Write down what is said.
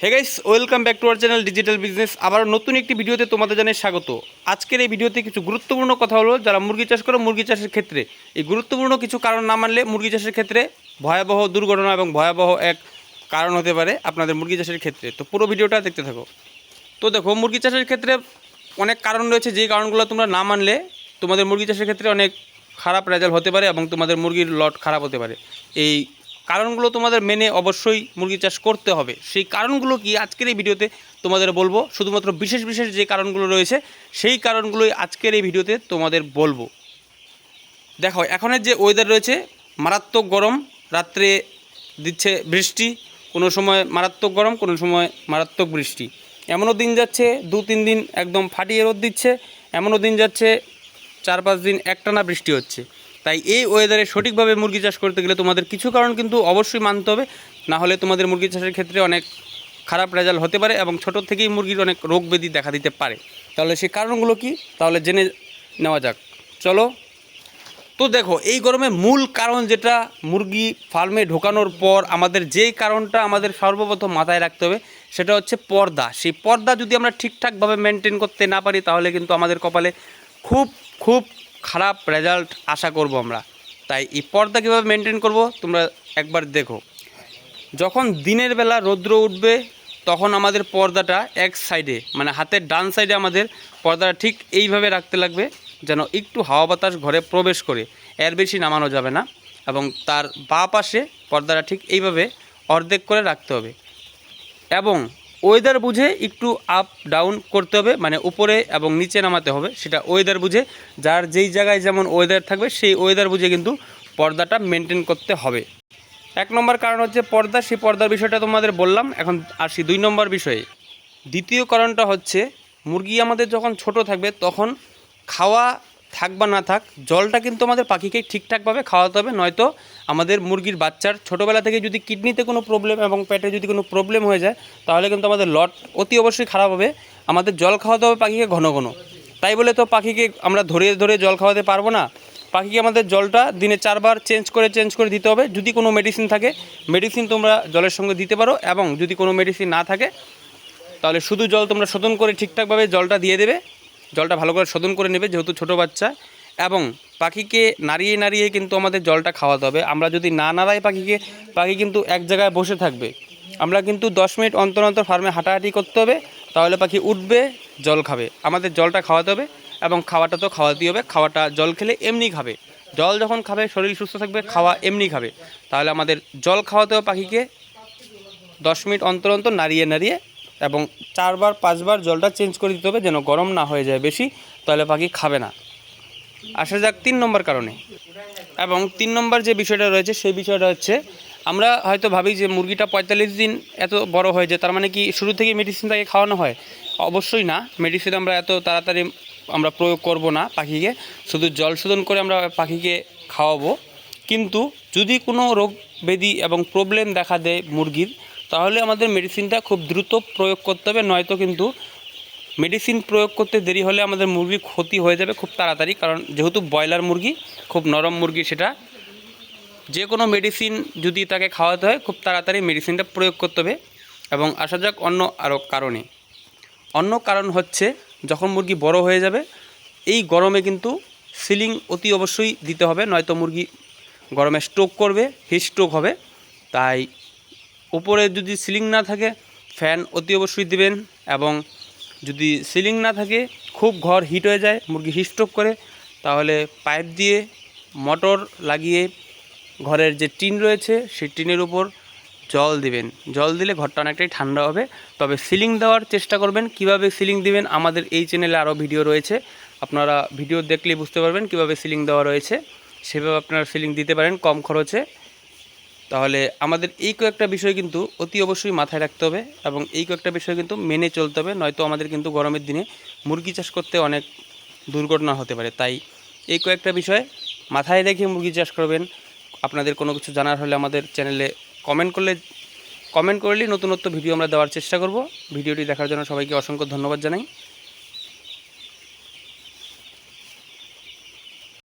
Hey guys, welcome back to our channel digital business. আবার নতুন একটি ভিডিওতে তোমাদের জানাই স্বাগত। আজকের এই ভিডিওতে কিছু গুরুত্বপূর্ণ কথা হলো, যারা মুরগি চাষ করে মুরগি চাষের ক্ষেত্রে এই গুরুত্বপূর্ণ কিছু কারণ না মানলে মুরগি চাষের ক্ষেত্রে ভয়াবহ দুর্ঘটনা এবং ভয়াবহ এক কারণ হতে পারে আপনাদের মুরগি চাষের ক্ষেত্রে। তো পুরো ভিডিওটা দেখতে থাকো। তো দেখো, মুরগি চাষের ক্ষেত্রে অনেক কারণ রয়েছে, যেই কারণগুলো তোমরা না মানলে তোমাদের মুরগি চাষের ক্ষেত্রে অনেক খারাপ রেজাল্ট হতে পারে এবং তোমাদের মুরগির লট খারাপ হতে পারে। এই কারণগুলো তোমাদের মেনে অবশ্যই মুরগি চাষ করতে হবে। সেই কারণগুলো কি আজকের এই ভিডিওতে তোমাদের বলবো। শুধুমাত্র বিশেষ বিশেষ যে কারণগুলো রয়েছে সেই কারণগুলোই আজকের এই ভিডিওতে তোমাদের বলবো। দেখো, এখনের যে ওয়েদার রয়েছে মারাত্মক গরম, রাত্রে দিচ্ছে বৃষ্টি, কোনো সময় মারাত্মক গরম, কোনো সময় মারাত্মক বৃষ্টি। এমনও দিন যাচ্ছে 2-3 দিন একদম ফাটিয়ে রোদ দিচ্ছে, এমনও দিন যাচ্ছে 4-5 দিন একটানা বৃষ্টি হচ্ছে। তাই এই ওয়েদারে সঠিকভাবে মুরগি চাষ করতে গেলে তোমাদের কিছু কারণ কিন্তু অবশ্যই মানতে হবে, না হলে তোমাদের মুরগি চাষের ক্ষেত্রে অনেক খারাপ রেজাল্ট হতে পারে এবং ছোটোর থেকেই মুরগির অনেক রোগ ব্যাধি দেখা দিতে পারে। তাহলে সেই কারণগুলো কি, তাহলে জেনে নেওয়া যাক, চলো। তো দেখো, এই গরমে মূল কারণ যেটা মুরগি ফার্মে ঢোকানোর পর আমাদের যেই কারণটা আমাদের সর্বপ্রথম মাথায় রাখতে হবে সেটা হচ্ছে পর্দা। সেই পর্দা যদি আমরা ঠিকঠাকভাবে মেনটেন করতে না পারি তাহলে কিন্তু আমাদের কপালে খুব খুব খারাপ রেজাল্ট আশা করব আমরা। তাই এই পর্দা কীভাবে মেনটেন করব তোমরা একবার দেখো। যখন দিনের বেলা রৌদ্র উঠবে তখন আমাদের পর্দাটা এক সাইডে, মানে হাতের ডান সাইডে আমাদের পর্দাটা ঠিক এইভাবে রাখতে লাগবে যেন একটু হাওয়া বাতাস ঘরে প্রবেশ করে, এর বেশি নামানো যাবে না। এবং তার বাঁ পাশে পর্দাটা ঠিক এইভাবে অর্ধেক করে রাখতে হবে এবং ওয়েদার বুঝে একটু আপ ডাউন করতে হবে, মানে উপরে এবং নিচে নামাতে হবে। সেটা ওয়েদার বুঝে, যার যেই জায়গায় যেমন ওয়েদার থাকবে সেই ওয়েদার বুঝে কিন্তু পর্দাটা মেনটেন করতে হবে। 1 নম্বর কারণ হচ্ছে পর্দা, সেই পর্দার বিষয়টা তোমাদের বললাম। এখন আসি 2 নম্বর বিষয়ে। দ্বিতীয় কারণটা হচ্ছে মুরগি আমাদের যখন ছোট থাকবে তখন খাওয়া থাক বা না থাক, জলটা কিন্তু আমাদের পাখিকে ঠিকঠাকভাবে খাওয়াতে হবে, নয়তো আমাদের মুরগির বাচ্চার ছোটোবেলা থেকে যদি কিডনিতে কোনো প্রবলেম এবং পেটে যদি কোনো প্রবলেম হয়ে যায় তাহলে কিন্তু আমাদের লট অতি অবশ্যই খারাপ হবে। আমাদের জল খাওয়াতে হবে পাখিকে ঘন ঘন। তাই বলে তো পাখিকে আমরা ধরে ধরে জল খাওয়াতে পারবো না। পাখিকে আমাদের জলটা দিনে 4 বার চেঞ্জ করে দিতে হবে। যদি কোনো মেডিসিন থাকে, মেডিসিন তোমরা জলের সঙ্গে দিতে পারো, এবং যদি কোনো মেডিসিন না থাকে তাহলে শুধু জল তোমরা শোধন করে ঠিকঠাকভাবে জলটা দিয়ে দেবে। জলটা ভালো করে শোধন করে নেবে যেহেতু ছোটো বাচ্চা, এবং পাখিকে নাড়িয়ে নাড়িয়ে কিন্তু আমাদের জলটা খাওয়াতে হবে। আমরা যদি না নাড়াই পাখিকে, পাখি কিন্তু এক জায়গায় বসে থাকবে। আমরা কিন্তু 10 মিনিট অন্তর অন্তর ফার্মে হাঁটাহাঁটি করতে হবে, তাহলে পাখি উঠবে, জল খাবে। আমাদের জলটা খাওয়াতে হবে এবং খাওয়াটা তো খাওয়াতেই হবে। খাওয়াটা জল খেলে এমনি খাবে, জল যখন খাবে শরীর সুস্থ থাকবে, খাওয়া এমনি খাবে। তাহলে আমাদের জল খাওয়াতে হবে পাখিকে 10 মিনিট অন্তর অন্তর নাড়িয়ে নাড়িয়ে, এবং 4-5 বার জলটা চেঞ্জ করে দিতে হবে যেন গরম না হয়ে যায় বেশি, তাহলে পাখি খাবে না। আসা যাক 3 নম্বর কারণে। এবং 3 নম্বর যে বিষয়টা রয়েছে সেই বিষয়টা হচ্ছে, আমরা হয়তো ভাবি যে মুরগিটা 45 দিন এত বড় হয়ে যায়, তার মানে কি শুরু থেকে মেডিসিন তাকে খাওয়ানো হয়? অবশ্যই না। মেডিসিন আমরা এত তাড়াতাড়ি আমরা প্রয়োগ করব না পাখিকে, শুধু জল শোধন করে আমরা পাখিকে খাওয়াবো। কিন্তু যদি কোনো রোগ ব্যাধি এবং প্রবলেম দেখা দেয় মুরগির, তাহলে আমাদের মেডিসিনটা খুব দ্রুত প্রয়োগ করতে হবে, নয়তো কিন্তু মেডিসিন প্রয়োগ করতে দেরি হলে আমাদের মুরগির ক্ষতি হয়ে যাবে খুব তাড়াতাড়ি। কারণ যেহেতু ব্রয়লার মুরগি খুব নরম মুরগি, সেটা যে কোনো মেডিসিন যদি তাকে খাওয়াতে হয় খুব তাড়াতাড়ি মেডিসিনটা প্রয়োগ করতে হবে। এবং আসা যাক অন্য আরও কারণে। অন্য কারণ হচ্ছে, যখন মুরগি বড় হয়ে যাবে এই গরমে কিন্তু সিলিং অতি অবশ্যই দিতে হবে, নয়তো মুরগি গরমে স্ট্রোক করবে, হিট স্ট্রোক হবে। তাই উপরে যদি সিলিং না থাকে ফ্যান অতি অবশ্যই দিবেন, এবং যদি সিলিং না থাকে খুব ঘর হিট হয়ে যায়, মুরগি হিট স্ট্রোক করে, তাহলে পাইপ দিয়ে মোটর লাগিয়ে ঘরের যে টিন রয়েছে সেই টিনের উপর জল দিবেন। জল দিলে ঘরটা অনেকটাই ঠান্ডা হবে। তবে সিলিং দেওয়ার চেষ্টা করবেন। কিভাবে সিলিং দিবেন আমাদের এই চ্যানেলে আরও ভিডিও রয়েছে, আপনারা ভিডিও দেখলেই বুঝতে পারবেন কিভাবে সিলিং দেওয়া রয়েছে। সেভাবে আপনারা সিলিং দিতে পারেন কম খরচে। তাহলে আমাদের এই কয়েকটা বিষয় কিন্তু অতি অবশ্যই মাথায় রাখতে হবে, এবং এই কয়েকটা বিষয় কিন্তু মেনে চলতে হবে, নয়তো আমাদের কিন্তু গরমের দিনে মুরগি চাষ করতে অনেক দুর্ঘটনা হতে পারে। তাই এই কয়েকটা বিষয় মাথায় রেখে মুরগি চাষ করবেন। আপনাদের কোনো কিছু জানার হলে আমাদের চ্যানেলে কমেন্ট করলেই নতুনত্ব ভিডিও আমরা দেওয়ার চেষ্টা করব। ভিডিওটি দেখার জন্য সবাইকে অসংখ্য ধন্যবাদ জানাই।